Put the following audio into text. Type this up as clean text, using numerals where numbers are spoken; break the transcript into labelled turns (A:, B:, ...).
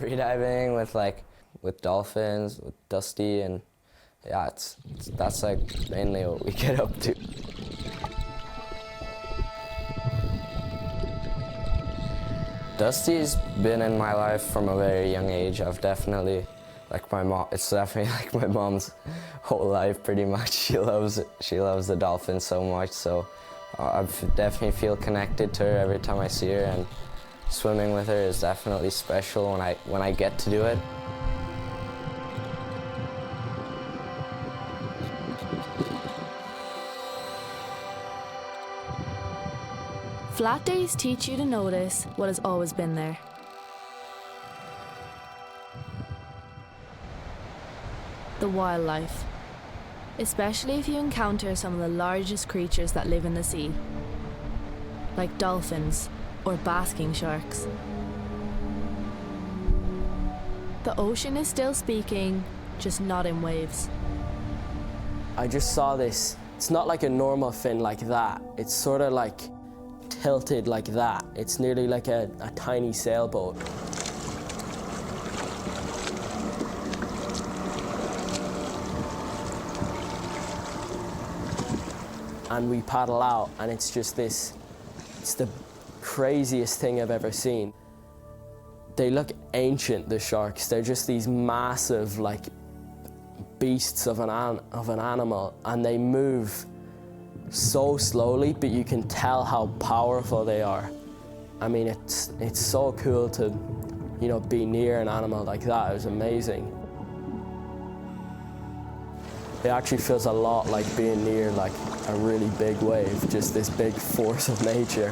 A: Freediving with dolphins, with Dusty, and yeah, that's like mainly what we get up to. Dusty's been in my life from a very young age. I've definitely, like my mom, it's definitely like my mom's whole life pretty much. She loves the dolphins so much, so I definitely feel connected to her every time I see her, and swimming with her is definitely special when I get to do it.
B: Flat days teach you to notice what has always been there. The wildlife, especially if you encounter some of the largest creatures that live in the sea, like dolphins or basking sharks. The ocean is still speaking, just not in waves.
C: I just saw this. It's not like a normal fin like that. It's sort of like tilted like that. It's nearly like a tiny sailboat. And we paddle out, and it's just this, it's the craziest thing I've ever seen. They look ancient, the sharks. They're just these massive, like, beasts of an animal, and they move so slowly, but you can tell how powerful they are. I mean, it's so cool to, you know, be near an animal like that. It was amazing. It actually feels a lot like being near like a really big wave, just this big force of nature.